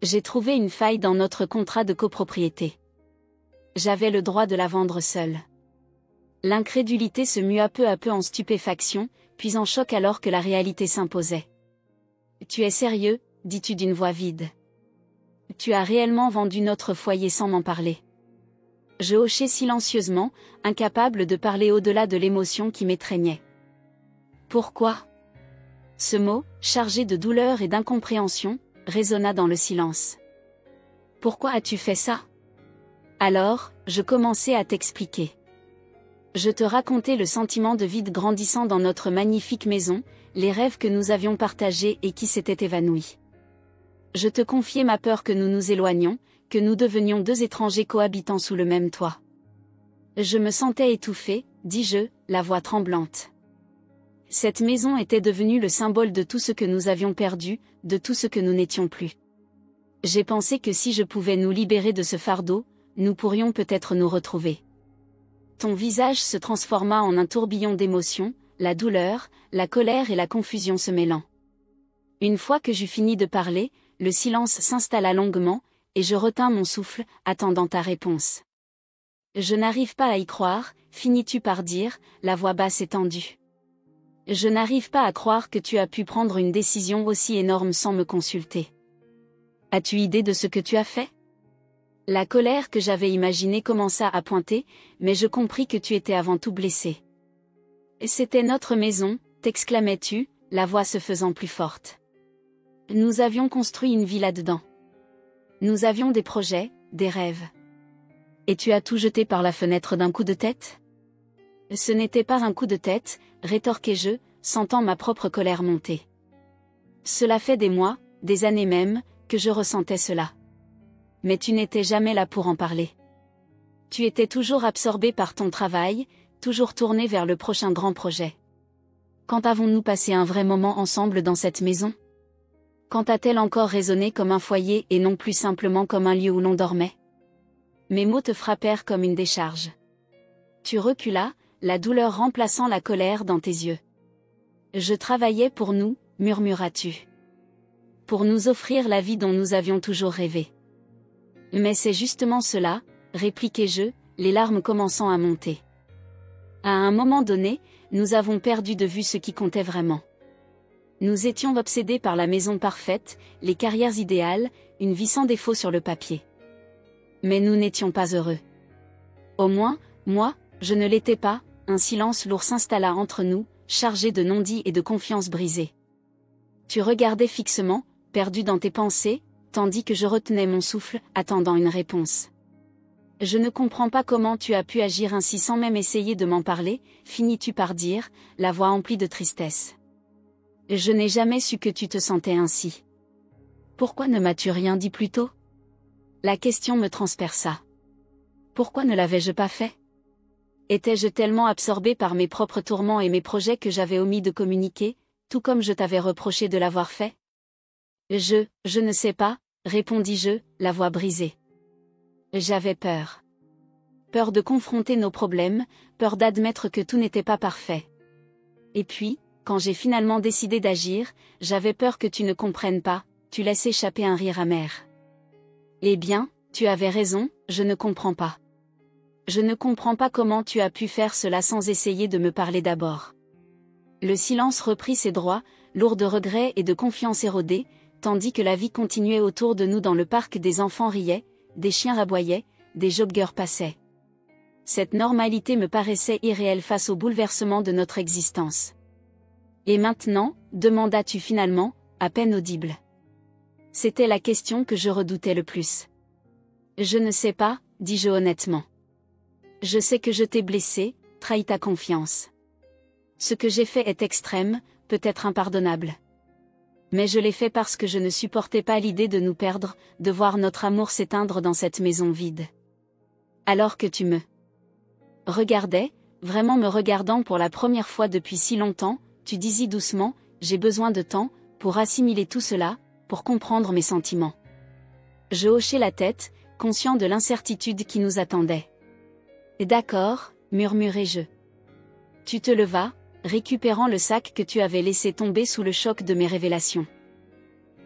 J'ai trouvé une faille dans notre contrat de copropriété. J'avais le droit de la vendre seule. L'incrédulité se mua peu à peu en stupéfaction, puis en choc alors que la réalité s'imposait. Tu es sérieux, dis-tu d'une voix vide. Tu as réellement vendu notre foyer sans m'en parler. Je hochai silencieusement, incapable de parler au-delà de l'émotion qui m'étreignait. Pourquoi ? Ce mot, chargé de douleur et d'incompréhension, résonna dans le silence. Pourquoi as-tu fait ça ? Alors, je commençai à t'expliquer. Je te racontais le sentiment de vide grandissant dans notre magnifique maison, les rêves que nous avions partagés et qui s'étaient évanouis. Je te confiais ma peur que nous nous éloignions, que nous devenions deux étrangers cohabitant sous le même toit. Je me sentais étouffée, dis-je, la voix tremblante. Cette maison était devenue le symbole de tout ce que nous avions perdu, de tout ce que nous n'étions plus. J'ai pensé que si je pouvais nous libérer de ce fardeau, nous pourrions peut-être nous retrouver. Ton visage se transforma en un tourbillon d'émotions, la douleur, la colère et la confusion se mêlant. Une fois que j'eus fini de parler, le silence s'installa longuement, et je retins mon souffle, attendant ta réponse. Je n'arrive pas à y croire, finis-tu par dire, la voix basse et tendue. Je n'arrive pas à croire que tu as pu prendre une décision aussi énorme sans me consulter. As-tu idée de ce que tu as fait ? La colère que j'avais imaginée commença à pointer, mais je compris que tu étais avant tout blessé. C'était notre maison, t'exclamais-tu, la voix se faisant plus forte. Nous avions construit une vie là-dedans. Nous avions des projets, des rêves. Et tu as tout jeté par la fenêtre d'un coup de tête ? Ce n'était pas un coup de tête, rétorquai-je, sentant ma propre colère monter. Cela fait des mois, des années même, que je ressentais cela. Mais tu n'étais jamais là pour en parler. Tu étais toujours absorbé par ton travail, toujours tourné vers le prochain grand projet. Quand avons-nous passé un vrai moment ensemble dans cette maison? Quand a-t-elle encore résonné comme un foyer et non plus simplement comme un lieu où l'on dormait? Mes mots te frappèrent comme une décharge. Tu reculas, la douleur remplaçant la colère dans tes yeux. Je travaillais pour nous, murmuras-tu. Pour nous offrir la vie dont nous avions toujours rêvé. Mais c'est justement cela, répliquai-je, les larmes commençant à monter. À un moment donné, nous avons perdu de vue ce qui comptait vraiment. Nous étions obsédés par la maison parfaite, les carrières idéales, une vie sans défaut sur le papier. Mais nous n'étions pas heureux. Au moins, moi, je ne l'étais pas. Un silence lourd s'installa entre nous, chargé de non-dits et de confiance brisée. Tu regardais fixement, perdu dans tes pensées, tandis que je retenais mon souffle, attendant une réponse. Je ne comprends pas comment tu as pu agir ainsi sans même essayer de m'en parler, finis-tu par dire, la voix emplie de tristesse. Je n'ai jamais su que tu te sentais ainsi. Pourquoi ne m'as-tu rien dit plus tôt? La question me transperça. Pourquoi ne l'avais-je pas fait? Étais-je tellement absorbé par mes propres tourments et mes projets que j'avais omis de communiquer, tout comme je t'avais reproché de l'avoir fait? Je ne sais pas, répondis-je, la voix brisée. J'avais peur. Peur de confronter nos problèmes, peur d'admettre que tout n'était pas parfait. Et puis, quand j'ai finalement décidé d'agir, j'avais peur que tu ne comprennes pas, tu laisses échapper un rire amer. Eh bien, tu avais raison, je ne comprends pas. Je ne comprends pas comment tu as pu faire cela sans essayer de me parler d'abord. Le silence reprit ses droits, lourd de regrets et de confiance érodée, tandis que la vie continuait autour de nous dans le parc. Des enfants riaient, des chiens aboyaient, des joggeurs passaient. Cette normalité me paraissait irréelle face au bouleversement de notre existence. Et maintenant, demandas-tu finalement, à peine audible. C'était la question que je redoutais le plus. Je ne sais pas, dis-je honnêtement. Je sais que je t'ai blessé, trahi ta confiance. Ce que j'ai fait est extrême, peut-être impardonnable. Mais je l'ai fait parce que je ne supportais pas l'idée de nous perdre, de voir notre amour s'éteindre dans cette maison vide. Alors que tu me regardais, vraiment me regardant pour la première fois depuis si longtemps, tu disais doucement, j'ai besoin de temps, pour assimiler tout cela, pour comprendre mes sentiments. Je hochai la tête, conscient de l'incertitude qui nous attendait. D'accord, murmurai-je. Tu te levas, récupérant le sac que tu avais laissé tomber sous le choc de mes révélations.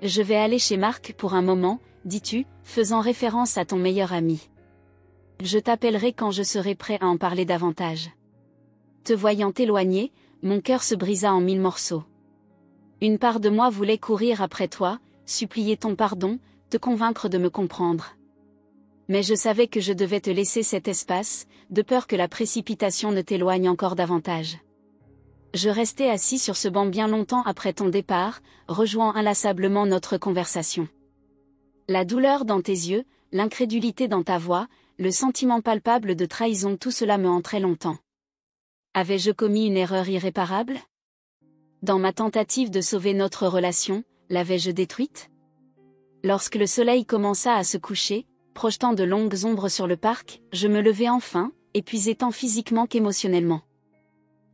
Je vais aller chez Marc pour un moment, dis-tu, faisant référence à ton meilleur ami. Je t'appellerai quand je serai prêt à en parler davantage. Te voyant t'éloigner, mon cœur se brisa en 1000 morceaux. Une part de moi voulait courir après toi, supplier ton pardon, te convaincre de me comprendre. Mais je savais que je devais te laisser cet espace, de peur que la précipitation ne t'éloigne encore davantage. Je restai assis sur ce banc bien longtemps après ton départ, rejoignant inlassablement notre conversation. La douleur dans tes yeux, l'incrédulité dans ta voix, le sentiment palpable de trahison, tout cela me hantrait longtemps. Avais-je commis une erreur irréparable? Dans ma tentative de sauver notre relation, l'avais-je détruite? Lorsque le soleil commença à se coucher, projetant de longues ombres sur le parc, je me levai enfin, épuisé tant physiquement qu'émotionnellement.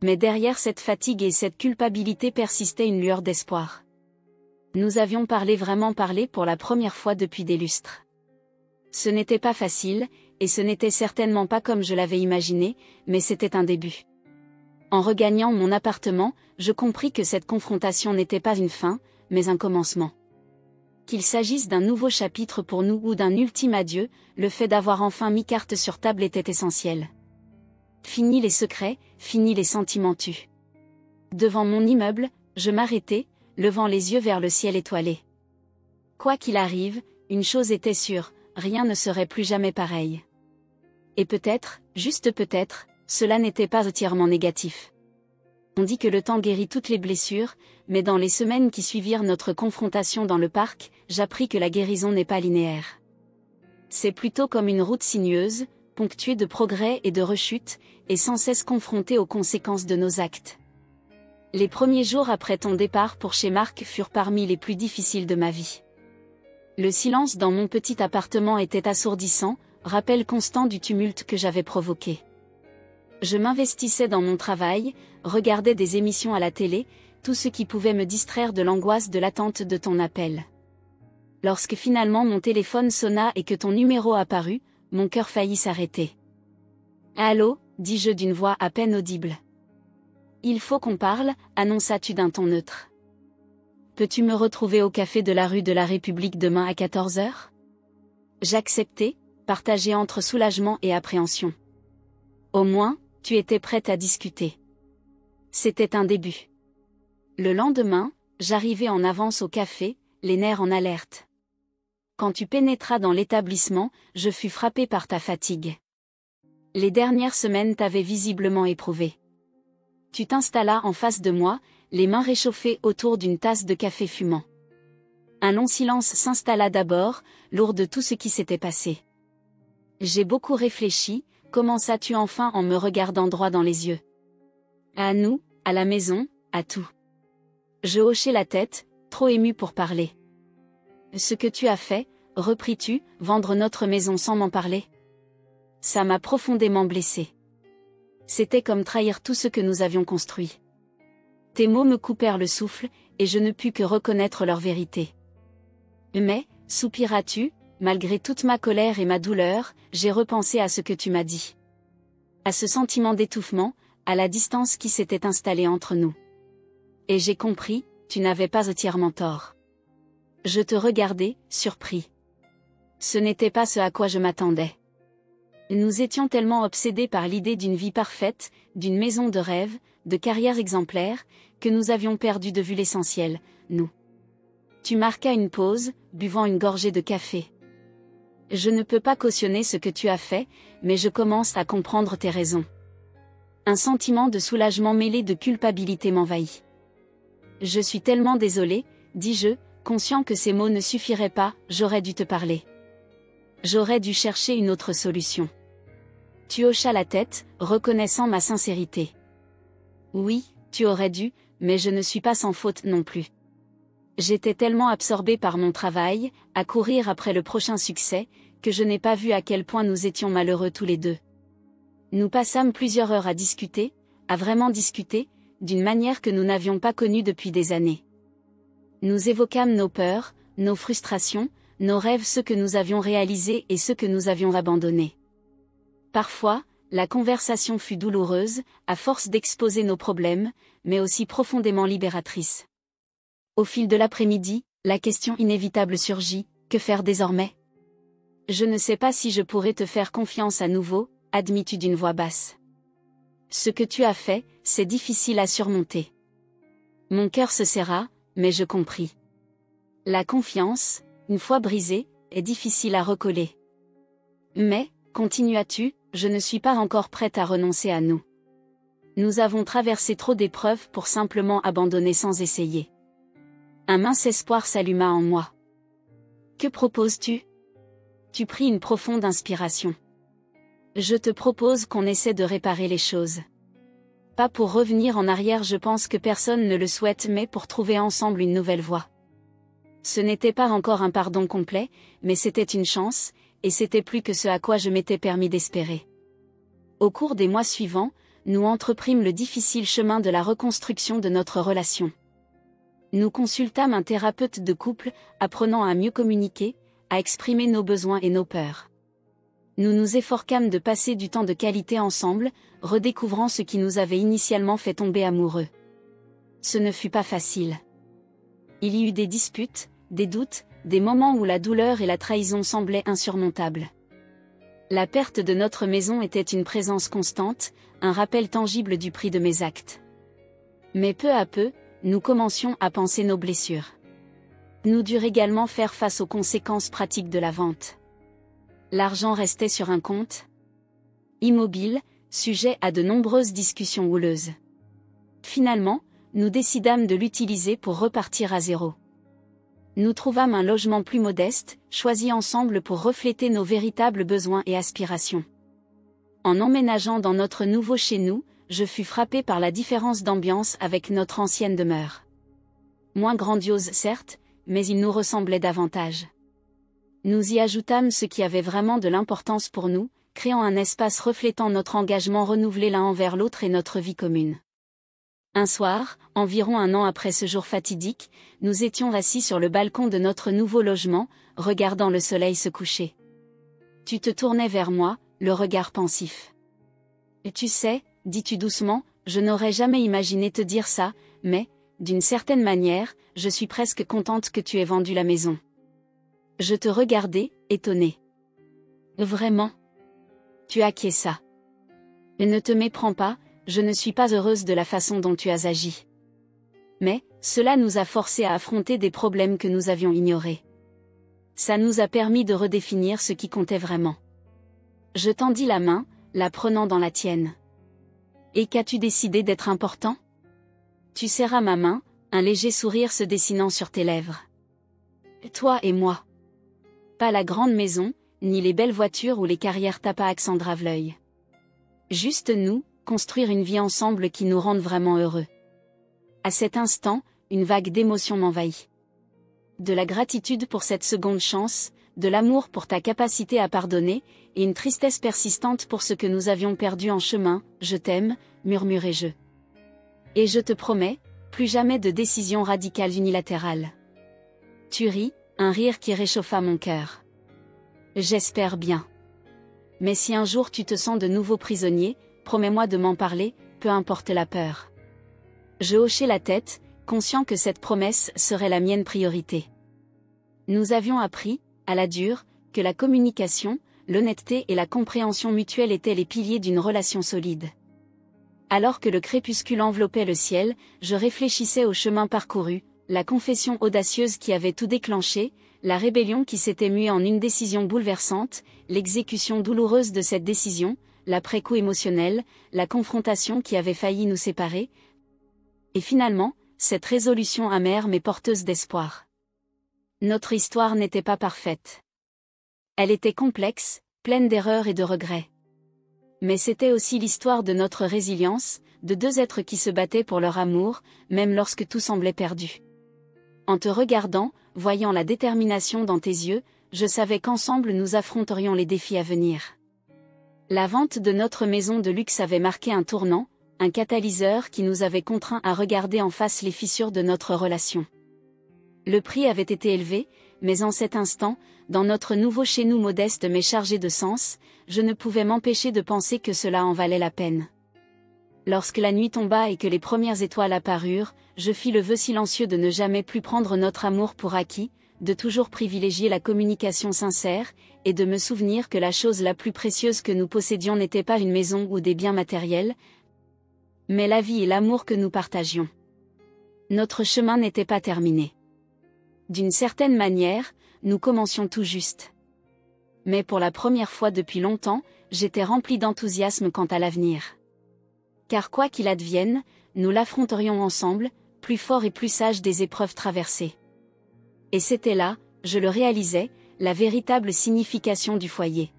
Mais derrière cette fatigue et cette culpabilité persistait une lueur d'espoir. Nous avions vraiment parlé pour la première fois depuis des lustres. Ce n'était pas facile, et ce n'était certainement pas comme je l'avais imaginé, mais c'était un début. En regagnant mon appartement, je compris que cette confrontation n'était pas une fin, mais un commencement. Qu'il s'agisse d'un nouveau chapitre pour nous ou d'un ultime adieu, le fait d'avoir enfin mis carte sur table était essentiel. Fini les secrets, fini les sentiments tus. Devant mon immeuble, je m'arrêtai, levant les yeux vers le ciel étoilé. Quoi qu'il arrive, une chose était sûre, rien ne serait plus jamais pareil. Et peut-être, juste peut-être, cela n'était pas entièrement négatif. On dit que le temps guérit toutes les blessures, mais dans les semaines qui suivirent notre confrontation dans le parc, j'appris que la guérison n'est pas linéaire. C'est plutôt comme une route sinueuse, ponctuée de progrès et de rechutes, et sans cesse confrontée aux conséquences de nos actes. Les premiers jours après ton départ pour chez Marc furent parmi les plus difficiles de ma vie. Le silence dans mon petit appartement était assourdissant, rappel constant du tumulte que j'avais provoqué. Je m'investissais dans mon travail, regardais des émissions à la télé, tout ce qui pouvait me distraire de l'angoisse de l'attente de ton appel. Lorsque finalement mon téléphone sonna et que ton numéro apparut, mon cœur faillit s'arrêter. Allô, dis-je d'une voix à peine audible. Il faut qu'on parle, annonça-tu d'un ton neutre. Peux-tu me retrouver au café de la rue de la République demain à 14 heures? J'acceptai, partagé entre soulagement et appréhension. Au moins, tu étais prête à discuter. C'était un début. Le lendemain, j'arrivai en avance au café, les nerfs en alerte. Quand tu pénétras dans l'établissement, je fus frappé par ta fatigue. Les dernières semaines t'avaient visiblement éprouvé. Tu t'installas en face de moi, les mains réchauffées autour d'une tasse de café fumant. Un long silence s'installa d'abord, lourd de tout ce qui s'était passé. J'ai beaucoup réfléchi, commenças-tu enfin en me regardant droit dans les yeux. À nous, à la maison, à tout. Je hochai la tête, trop ému pour parler. Ce que tu as fait, repris-tu, vendre notre maison sans m'en parler? Ça m'a profondément blessé. C'était comme trahir tout ce que nous avions construit. Tes mots me coupèrent le souffle, et je ne pus que reconnaître leur vérité. Mais, soupiras-tu, malgré toute ma colère et ma douleur, j'ai repensé à ce que tu m'as dit. À ce sentiment d'étouffement, à la distance qui s'était installée entre nous. Et j'ai compris, tu n'avais pas entièrement tort. Je te regardais, surpris. Ce n'était pas ce à quoi je m'attendais. Nous étions tellement obsédés par l'idée d'une vie parfaite, d'une maison de rêve, de carrière exemplaire, que nous avions perdu de vue l'essentiel, nous. Tu marquas une pause, buvant une gorgée de café. Je ne peux pas cautionner ce que tu as fait, mais je commence à comprendre tes raisons. Un sentiment de soulagement mêlé de culpabilité m'envahit. Je suis tellement désolé, dis-je, conscient que ces mots ne suffiraient pas, j'aurais dû te parler. J'aurais dû chercher une autre solution. Tu hochas la tête, reconnaissant ma sincérité. Oui, tu aurais dû, mais je ne suis pas sans faute non plus. J'étais tellement absorbé par mon travail, à courir après le prochain succès, que je n'ai pas vu à quel point nous étions malheureux tous les deux. Nous passâmes plusieurs heures à discuter, à vraiment discuter, d'une manière que nous n'avions pas connue depuis des années. Nous évoquâmes nos peurs, nos frustrations, nos rêves, ceux que nous avions réalisés et ceux que nous avions abandonnés. Parfois, la conversation fut douloureuse, à force d'exposer nos problèmes, mais aussi profondément libératrice. Au fil de l'après-midi, la question inévitable surgit, que faire désormais? Je ne sais pas si je pourrais te faire confiance à nouveau, admis-tu d'une voix basse. Ce que tu as fait, c'est difficile à surmonter. Mon cœur se serra, mais je compris. La confiance, une fois brisée, est difficile à recoller. Mais, continua-tu, je ne suis pas encore prête à renoncer à nous. Nous avons traversé trop d'épreuves pour simplement abandonner sans essayer. Un mince espoir s'alluma en moi. Que proposes-tu? Tu pris une profonde inspiration. Je te propose qu'on essaie de réparer les choses. Pas pour revenir en arrière, je pense que personne ne le souhaite, mais pour trouver ensemble une nouvelle voie. Ce n'était pas encore un pardon complet, mais c'était une chance, et c'était plus que ce à quoi je m'étais permis d'espérer. Au cours des mois suivants, nous entreprîmes le difficile chemin de la reconstruction de notre relation. Nous consultâmes un thérapeute de couple, apprenant à mieux communiquer, à exprimer nos besoins et nos peurs. Nous nous efforçâmes de passer du temps de qualité ensemble, redécouvrant ce qui nous avait initialement fait tomber amoureux. Ce ne fut pas facile. Il y eut des disputes, des doutes, des moments où la douleur et la trahison semblaient insurmontables. La perte de notre maison était une présence constante, un rappel tangible du prix de mes actes. Mais peu à peu, nous commencions à penser nos blessures. Nous durent également faire face aux conséquences pratiques de la vente. L'argent restait sur un compte immobile, sujet à de nombreuses discussions houleuses. Finalement, nous décidâmes de l'utiliser pour repartir à zéro. Nous trouvâmes un logement plus modeste, choisi ensemble pour refléter nos véritables besoins et aspirations. En emménageant dans notre nouveau chez nous, je fus frappé par la différence d'ambiance avec notre ancienne demeure. Moins grandiose certes, mais il nous ressemblait davantage. Nous y ajoutâmes ce qui avait vraiment de l'importance pour nous, créant un espace reflétant notre engagement renouvelé l'un envers l'autre et notre vie commune. Un soir, environ un an après ce jour fatidique, nous étions assis sur le balcon de notre nouveau logement, regardant le soleil se coucher. Tu te tournais vers moi, le regard pensif. Et tu sais, dis-tu doucement, je n'aurais jamais imaginé te dire ça, mais, d'une certaine manière, je suis presque contente que tu aies vendu la maison. Je te regardais, étonnée. Vraiment? Tu acquiesças. Ne te méprends pas, je ne suis pas heureuse de la façon dont tu as agi. Mais, cela nous a forcés à affronter des problèmes que nous avions ignorés. Ça nous a permis de redéfinir ce qui comptait vraiment. Je tendis la main, la prenant dans la tienne. Et qu'as-tu décidé d'être important? Tu serras ma main, un léger sourire se dessinant sur tes lèvres. Toi et moi. Pas la grande maison, ni les belles voitures ou les carrières Tapax en Draveleuil. Juste nous, construire une vie ensemble qui nous rende vraiment heureux. À cet instant, une vague d'émotion m'envahit. De la gratitude pour cette seconde chance, de l'amour pour ta capacité à pardonner, et une tristesse persistante pour ce que nous avions perdu en chemin. Je t'aime, murmurai-je. Et je te promets, plus jamais de décisions radicales unilatérales. Tu ris, un rire qui réchauffa mon cœur. J'espère bien. Mais si un jour tu te sens de nouveau prisonnier, promets-moi de m'en parler, peu importe la peur. Je hochai la tête, conscient que cette promesse serait la mienne priorité. Nous avions appris, à la dure, que la communication, l'honnêteté et la compréhension mutuelle étaient les piliers d'une relation solide. Alors que le crépuscule enveloppait le ciel, je réfléchissais au chemin parcouru, la confession audacieuse qui avait tout déclenché, la rébellion qui s'était muée en une décision bouleversante, l'exécution douloureuse de cette décision, l'après-coup émotionnel, la confrontation qui avait failli nous séparer, et finalement, cette résolution amère mais porteuse d'espoir. Notre histoire n'était pas parfaite. Elle était complexe, pleine d'erreurs et de regrets. Mais c'était aussi l'histoire de notre résilience, de deux êtres qui se battaient pour leur amour, même lorsque tout semblait perdu. En te regardant, voyant la détermination dans tes yeux, je savais qu'ensemble nous affronterions les défis à venir. La vente de notre maison de luxe avait marqué un tournant, un catalyseur qui nous avait contraints à regarder en face les fissures de notre relation. Le prix avait été élevé, mais en cet instant, dans notre nouveau chez nous modeste mais chargé de sens, je ne pouvais m'empêcher de penser que cela en valait la peine. Lorsque la nuit tomba et que les premières étoiles apparurent, je fis le vœu silencieux de ne jamais plus prendre notre amour pour acquis, de toujours privilégier la communication sincère, et de me souvenir que la chose la plus précieuse que nous possédions n'était pas une maison ou des biens matériels, mais la vie et l'amour que nous partagions. Notre chemin n'était pas terminé. D'une certaine manière, nous commencions tout juste. Mais pour la première fois depuis longtemps, j'étais rempli d'enthousiasme quant à l'avenir. Car quoi qu'il advienne, nous l'affronterions ensemble, plus forts et plus sages des épreuves traversées. Et c'était là, je le réalisais, la véritable signification du foyer.